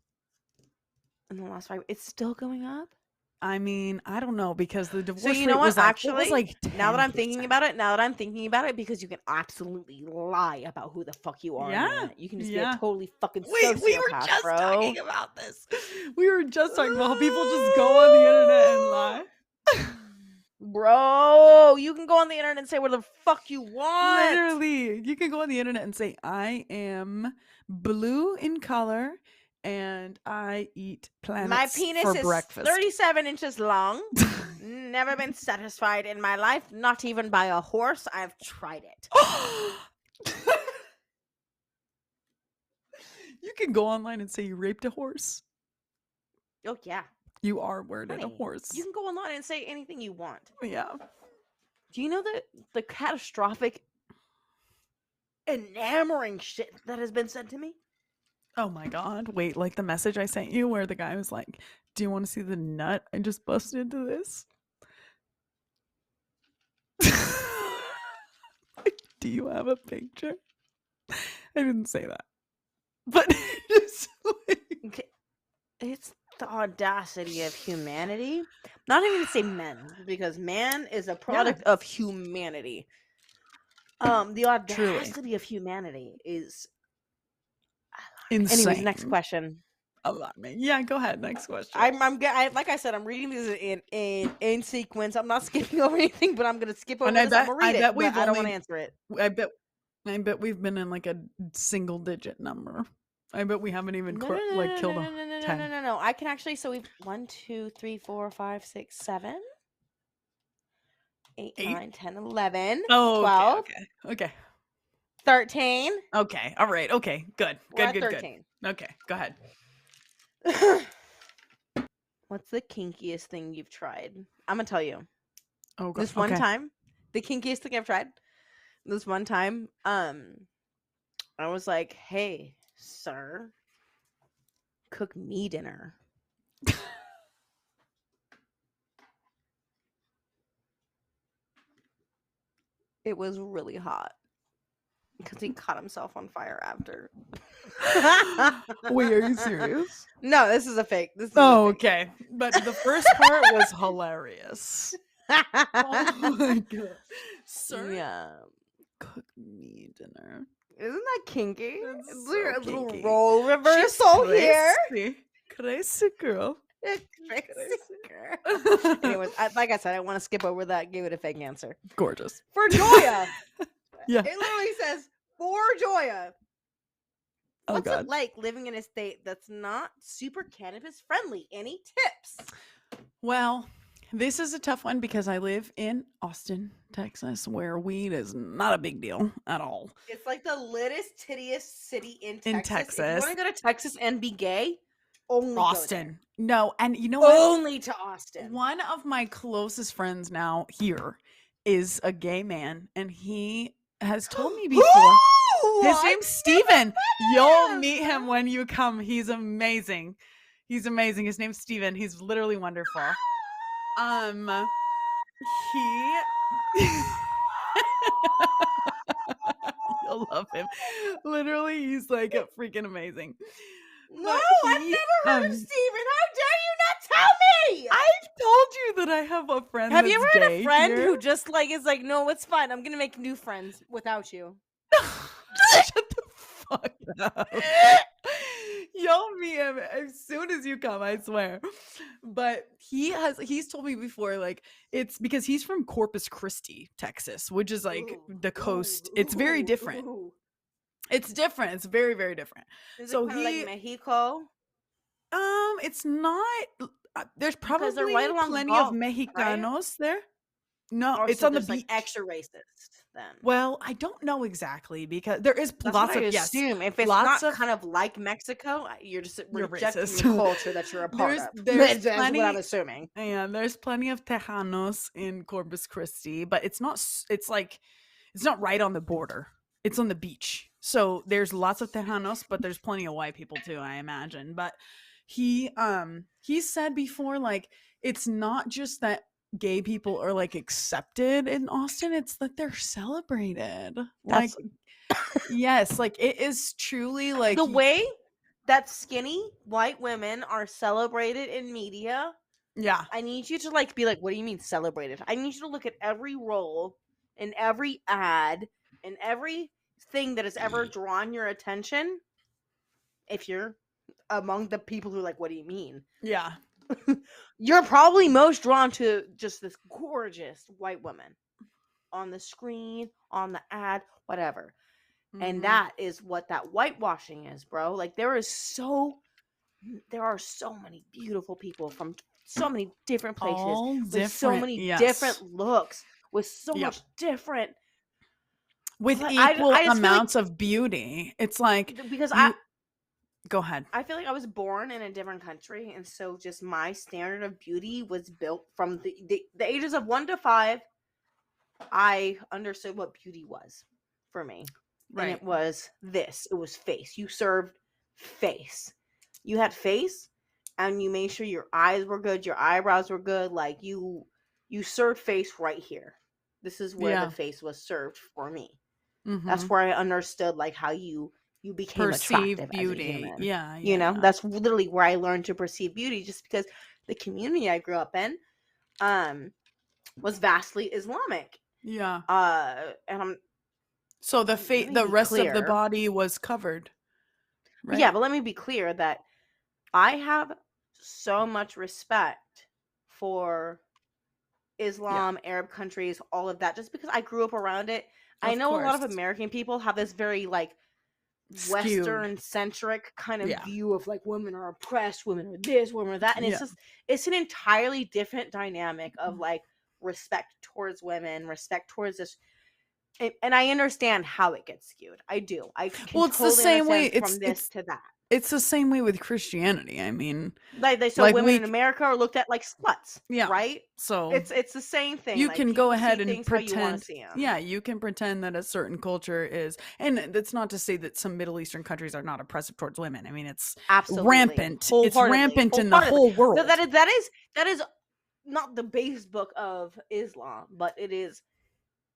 In the last 5... It's still going up? I mean, I don't know, because the divorce rate was what, actually, was like 10%. now that I'm thinking about it, because you can absolutely lie about who the fuck you are. Yeah. You can just be a totally fucking sociopath, Wait, we were just bro. talking about this. We were just talking about how people just go on the internet and lie. Bro, you can go on the internet and say what the fuck you want. Literally, you can go on the internet and say, I am blue in color and I eat My planets penis for is breakfast. 37 inches long. Never been satisfied in my life, not even by a horse. I've tried it. You can go online and say you raped a horse. Oh, yeah. You are worded a Honey, horse. you can go online and say anything you want. Yeah. Do you know the catastrophic, enamoring shit that has been said to me? Oh my god. Wait, like the message I sent you where the guy was like, do you want to see the nut I just busted into this? Do you have a picture? I didn't say that. But just like... It's the audacity of humanity. Not even to say men, because man is a product of humanity. The audacity of humanity is insane. Anyways, next question. Alarming. Yeah, go ahead. Next question. Like I said, I'm reading these in sequence. I'm not skipping over anything, but I'm gonna skip over And this. I'm gonna read it, but I don't want to answer it. I bet we've been in like a single digit number. I bet we haven't even killed a 10. No. I can actually. So we've 1, 2, 3, 4, 5, 6, 7, 8, 9, 10, 11, 12. Okay. 13. Okay. All right. Okay. Good. Good. 13. Okay. Go ahead. What's the kinkiest thing you've tried? I'm gonna tell you. Oh, God. This one time, the kinkiest thing I've tried. This one time, I was like, "Hey, sir, cook me dinner." It was really hot because he caught himself on fire after. Wait, are you serious? No, this is a fake. Okay. But the first part was hilarious. Oh my god. Sir, yeah. cook me dinner. Isn't that kinky? That's It's so like a kinky. little role reversal here. Crazy girl. Anyways, like I said, I want to skip over that. Give it a fake answer. Gorgeous. For Joya. Yeah. It literally says, for Joya. Oh, What's God. it like living in a state that's not super cannabis friendly? Any tips? Well, this is a tough one because I live in Austin, Texas, where weed is not a big deal at all. It's like the littest, tittiest city in Texas. In Texas. If you want to go to Texas and be gay, only Austin. Go there. No, and you know what? Only to Austin. One of my closest friends now here is a gay man, and he has told me before. His name's Steven. You'll meet him when you come. He's amazing. His name's Steven. He's literally wonderful. You'll love him. Literally, he's like freaking amazing. No, I've never heard of Steven. How dare you not tell me? I've told you that I have a friend. Have you ever had a friend here? who just like is like, no, it's fine. I'm gonna make new friends without you. Shut the fuck up. You'll meet him as soon as you come, I swear. But he's told me before, like, it's because he's from Corpus Christi, Texas, which is like the coast. It's very different. It's different. It's very, very different. Is it like Mexico? It's not. There's probably right plenty of Mexicanos there. No, or it's so on the beach. Like extra racist then. Well, I don't know exactly because there is That's lots what of I assume. If it's not kind of like Mexico, you're just rejecting your culture that you're a part of. There's That's plenty, what I'm assuming. Yeah, there's plenty of Tejanos in Corpus Christi, but it's not. It's like it's not right on the border. It's on the beach, so there's lots of Tejanos, but there's plenty of white people too, I imagine. But he said before, like, it's not just that gay people are like accepted in Austin, it's that they're celebrated. Like, yes, like it is truly like the way that skinny white women are celebrated in media. Yeah, I need you to like be like, what do you mean celebrated? I need you to look at every role and every ad and everything that has ever drawn your attention. If you're among the people who are like, what do you mean? Yeah. you're probably most drawn to just this gorgeous white woman on the screen, on the ad, whatever. And that is what that whitewashing is, bro. Like there are so many beautiful people from so many different places all with different, so many yes. different looks, with so Yep. much different, with like, equal I just feel amounts of beauty. It's like because go ahead. I feel like I was born in a different country, and so just my standard of beauty was built from the ages of 1 to 5. I understood what beauty was for me. Right. And it was this. It was face. You served face. You had face, and you made sure your eyes were good, your eyebrows were good. Like you served face right here. This is where the face was served for me. That's where I understood like how you became perceive attractive beauty. as a human. Yeah. You know, that's literally where I learned to perceive beauty, just because the community I grew up in was vastly Islamic. Yeah. And I'm so the rest of the body was covered. Right? Yeah, but let me be clear that I have so much respect for Islam, Arab countries, all of that, just because I grew up around it. I know a lot of American people have this very like skewed, Western centric kind of view of like women are oppressed, women are this, women are that, and it's an entirely different dynamic of like respect towards women, respect towards this. And I understand how it gets skewed. I do. I can it's totally the same way. from this to that. It's the same way with Christianity. I mean, like women in America are looked at like sluts. Yeah. Right. So it's the same thing. You can go ahead and pretend. See them. Yeah, you can pretend that a certain culture is, and that's not to say that some Middle Eastern countries are not oppressive towards women. I mean, it's absolutely rampant. It's rampant in the whole world. That is not the base book of Islam, but it is.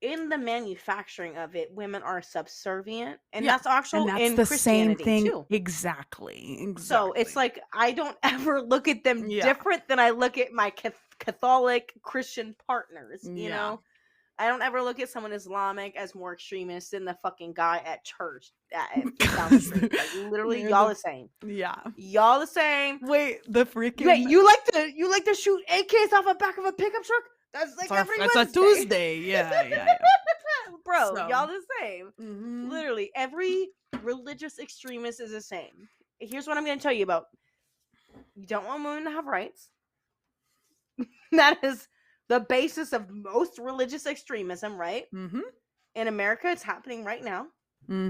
In the manufacturing of it, women are subservient, and that's actually in the Christianity same thing too. Exactly. So it's like I don't ever look at them different than I look at my Catholic Christian partners. You know, I don't ever look at someone Islamic as more extremist than the fucking guy at church down the street. Like literally, y'all the same. Yeah, y'all the same. Wait, the freaking wait, you like to shoot AKs off the back of a pickup truck? That's like every Wednesday. That's a Tuesday. Yeah. Bro, y'all the same. Literally, every religious extremist is the same. Here's what I'm going to tell you about. You don't want women to have rights. That is the basis of most religious extremism, right? In America, it's happening right now. Wait, do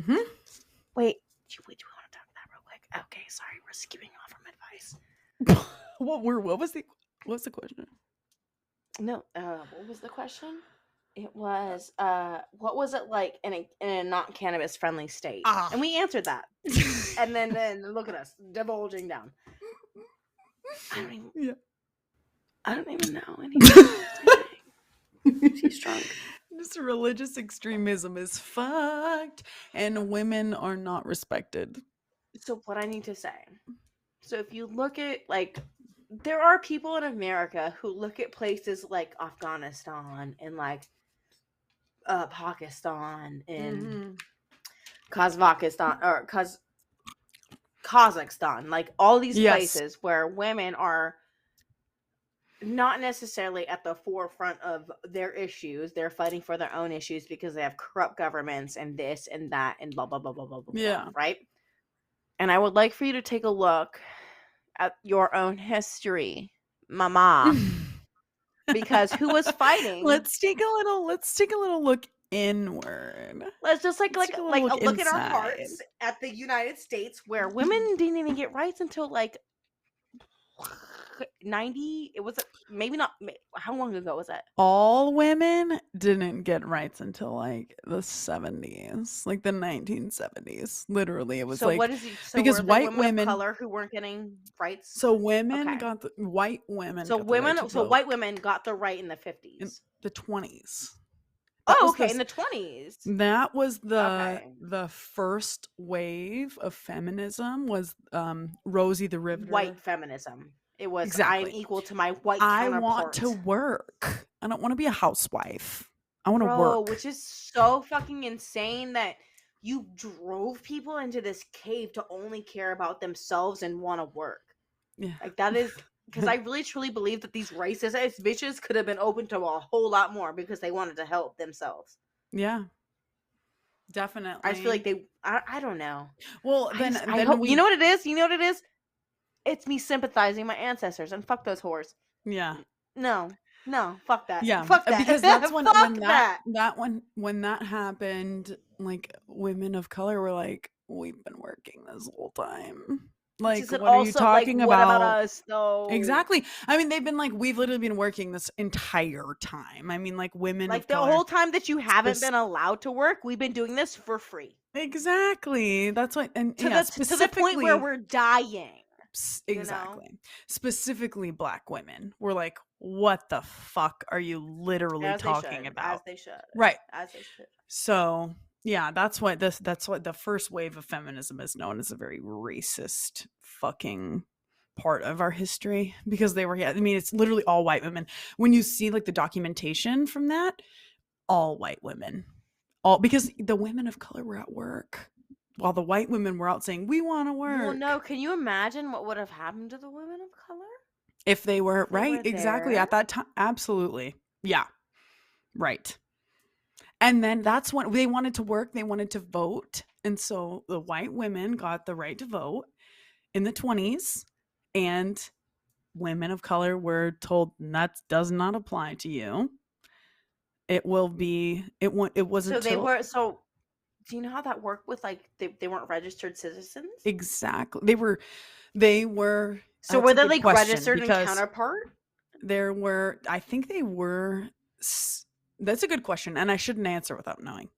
we want to talk that real quick? Okay, sorry, we're skipping off from advice. What's the question? No, what was the question? It was, what was it like in a not cannabis friendly state? And we answered that. And then look at us divulging down. I don't even know anything. She's drunk. This religious extremism is fucked, and women are not respected. So what I need to say. So if you look at like. There are people in America who look at places like Afghanistan and like Pakistan and Kazakhstan or Kazakhstan, like all these places where women are not necessarily at the forefront of their issues. They're fighting for their own issues because they have corrupt governments and this and that and blah, blah, blah, blah, blah, blah. Yeah. Right? And I would like for you to take a look at your own history, mama. Because who was fighting? Let's take a little look inward. Let's just look at our hearts at the United States, where women didn't even get rights until like 90. It was maybe not. How long ago was that? All women didn't get rights until like the 70s, like the 1970s. Literally, it was so like what is it? So because white women of color who weren't getting rights. So women got white women. So white women got the right in the 50s, in the 20s. In the 20s. That was the first wave of feminism. Was Rosie the Riveter? White feminism. It was exactly. I'm equal to my white counterpart. I want to work. I don't want to be a housewife. I want to work. Which is so fucking insane that you drove people into this cave to only care about themselves and want to work. Yeah. Like that is Because I really truly believe that these racist ass bitches could have been open to a whole lot more because they wanted to help themselves. Yeah. Definitely. I just feel like I don't know. Well, I hope, you know what it is? You know what it is? It's me sympathizing my ancestors, and fuck those whores. Yeah. No, fuck that. Yeah, Fuck that. because that's when Fuck when that happened, like women of color were like, we've been working this whole time. Like, what are you talking about? What about us though? Exactly. I mean, they've been like, we've literally been working this entire time. I mean, like women Like of the color. whole time that you haven't been allowed to work, we've been doing this for free. Exactly. That's what, and to yeah, the point where we're dying. Exactly. You know? Specifically Black women. We're like, what the fuck are you literally talking about? As they should. Right. As they should. So yeah, that's what the first wave of feminism is known as, a very racist fucking part of our history, because they were, I mean, it's literally all white women. When you see like the documentation from that, all white women. All because the women of color were at work while the white women were out saying, we want to work. Well, no, can you imagine what would have happened to the women of color? If they were, exactly, at that time. Absolutely. Yeah. Right. And then that's when they wanted to work, they wanted to vote. And so the white women got the right to vote in the 20s, and women of color were told that does not apply to you. It wasn't so do you know how that worked with, like, they weren't registered citizens? Exactly. They were. So were they like registered and counterpart? I think they were. That's a good question, and I shouldn't answer without knowing.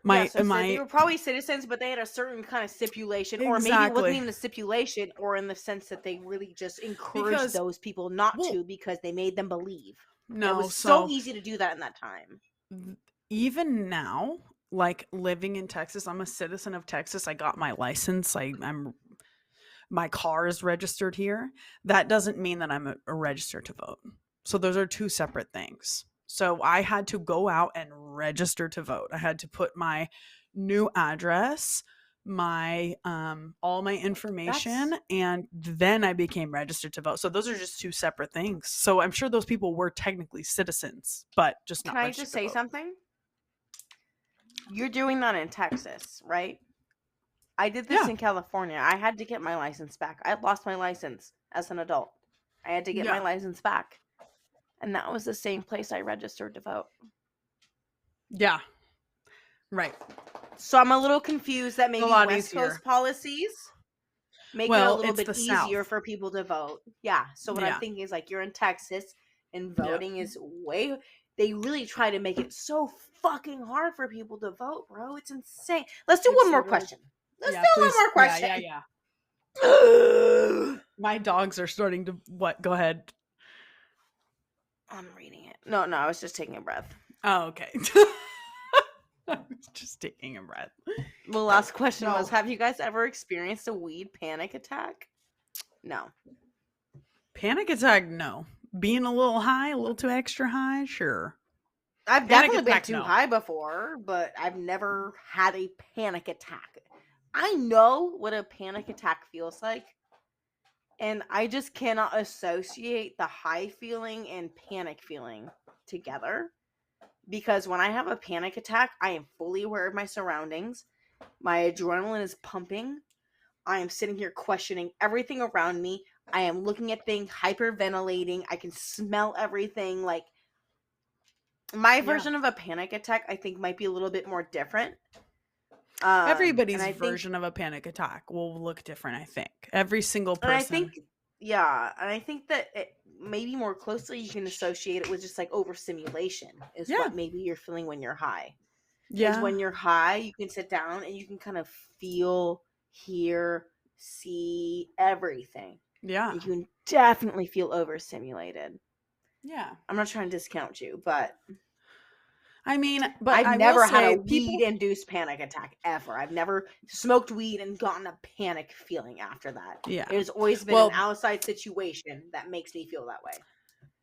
They were probably citizens, but they had a certain kind of stipulation, or maybe it wasn't even a stipulation, or in the sense that they really just encouraged those people not to, because they made them believe. No, it was so easy to do that in that time. Even now, like living in Texas, I'm a citizen of Texas. I got my license. My car is registered here. That doesn't mean that I'm a registered to vote. So those are two separate things. So I had to go out and register to vote. I had to put my new address, my all my information, and then I became registered to vote. So those are just two separate things. So I'm sure those people were technically citizens, but just not. Can I just say something? You're doing that in Texas, right? I did this in California. I had to get my license back. I lost my license as an adult. I had to get my license back. And that was the same place I registered to vote. Yeah. Right. So I'm a little confused that maybe West Coast policies make it a little bit easier for people to vote. Yeah. So what I'm thinking is, like, you're in Texas and voting is way... They really try to make it so fucking hard for people to vote, bro. It's insane. Let's do one more question. Let's do one more question. Yeah. My dogs are starting to... What? Go ahead. I'm reading it. No, I was just taking a breath. Oh, okay. I was just taking a breath. The last question was, have you guys ever experienced a weed panic attack? No. Panic attack? No. Being a little high, a little too extra high? Sure. I've definitely been too high before, but I've never had a panic attack. I know what a panic attack feels like, and I just cannot associate the high feeling and panic feeling together. Because when I have a panic attack, I am fully aware of my surroundings. My adrenaline is pumping. I am sitting here questioning everything around me. I am looking at things, hyperventilating. I can smell everything. Like, my version of a panic attack, I think, might be a little bit more different. Everybody's version of a panic attack will look different, I think. Every single person. And I think that maybe more closely you can associate it with just like overstimulation is what maybe you're feeling when you're high. Yeah. Is when you're high, you can sit down and you can kind of feel, hear, see everything. Yeah. You can definitely feel overstimulated. Yeah. I'm not trying to discount you, but I mean, but I've never had a weed-induced panic attack ever. I've never smoked weed and gotten a panic feeling after that. Yeah. It's always been an outside situation that makes me feel that way.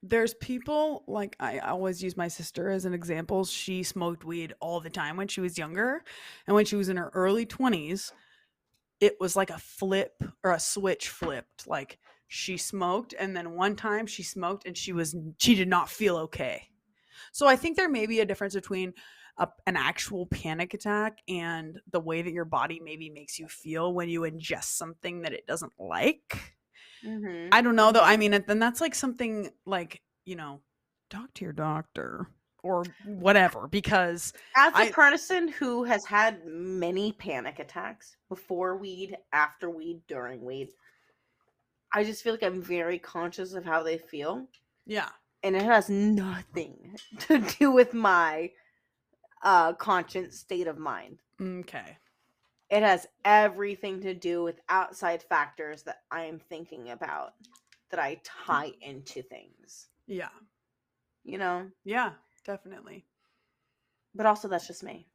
There's people, like, I always use my sister as an example. She smoked weed all the time when she was younger. And when she was in her early 20s, it was like a flip or a switch flipped. Like, she smoked, and then one time she smoked and she did not feel okay. So I think there may be a difference between an actual panic attack and the way that your body maybe makes you feel when you ingest something that it doesn't like. Mm-hmm. I don't know though. I mean, then that's like something like, talk to your doctor or whatever, because as a person who has had many panic attacks before weed, after weed, during weed, I just feel like I'm very conscious of how they feel. Yeah. And it has nothing to do with my conscious state of mind. Okay. It has everything to do with outside factors that I am thinking about, that I tie into things. Yeah. Yeah, definitely. But also, that's just me.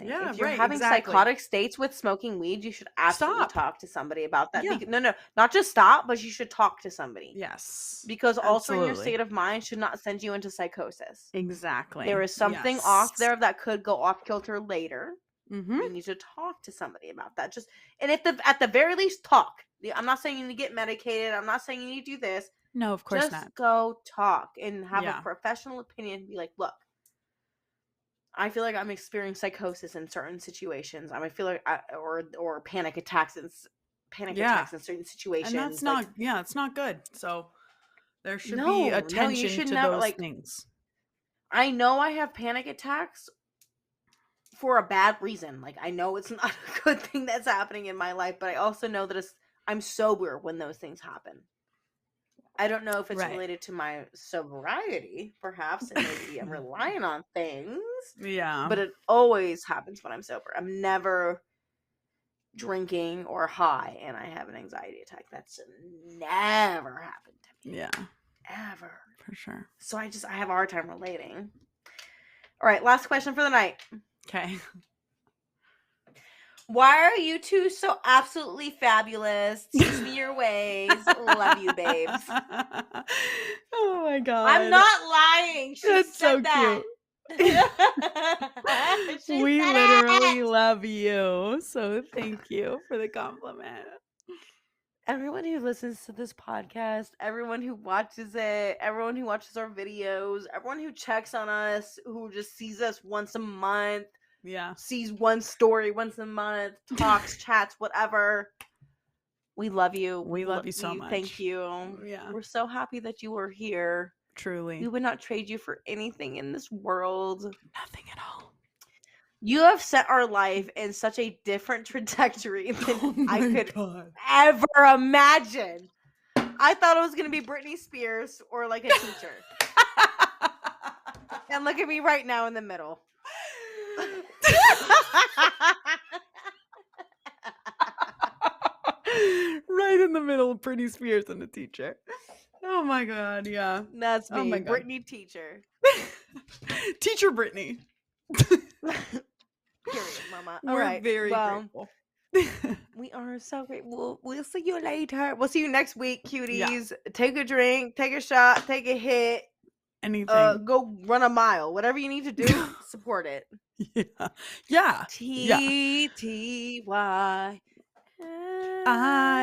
Yeah, if you're right, having exactly. psychotic states with smoking weed, you should absolutely Stop. talk to somebody about that. Yeah. No, not just stop, but you should talk to somebody. Yes. Because altering your absolutely. state of mind should not send you into psychosis. Exactly. There is something off there that could go off kilter later. Mm-hmm. You need to talk to somebody about that. And at the very least, talk. I'm not saying you need to get medicated. I'm not saying you need to do this. No, of course not. Just go talk and have a professional opinion. Be like, look, I feel like I'm experiencing psychosis in certain situations. I feel like or panic attacks in certain situations. And that's not it's not good. So there should be attention to those things. I know I have panic attacks for a bad reason. Like, I know it's not a good thing that's happening in my life, but I also know that I'm sober when those things happen. I don't know if it's related to my sobriety, perhaps, and maybe I'm relying on things. Yeah. But it always happens when I'm sober. I'm never drinking or high and I have an anxiety attack. That's never happened to me. Yeah. Ever. For sure. So I have a hard time relating. All right, last question for the night. Okay. Why are you two so absolutely fabulous? Teach me your ways. Love you, babes. Oh my god. I'm not lying. She That's said so that. Cute. We literally love you. So thank you for the compliment. Everyone who listens to this podcast, everyone who watches it, everyone who watches our videos, everyone who checks on us, who just sees us once a month. Yeah. Sees one story once a month, talks, chats, whatever. We love you. We love you so much. Thank you. Yeah. We're so happy that you were here. Truly. We would not trade you for anything in this world. Nothing at all. You have set our life in such a different trajectory than I could ever imagine. I thought it was going to be Britney Spears or like a teacher. And look at me right now in the middle. Right in the middle of Britney Spears and the teacher. Oh my god, yeah. That's me. Oh my god. Britney teacher. Teacher Britney. Period, mama. We're all right. Very grateful. We are so grateful. We'll see you later. We'll see you next week, cuties. Yeah. Take a drink, take a shot, take a hit. Anything. Go run a mile. Whatever you need to do, support it. Yeah. Yeah. T-T-Y. ILYSM.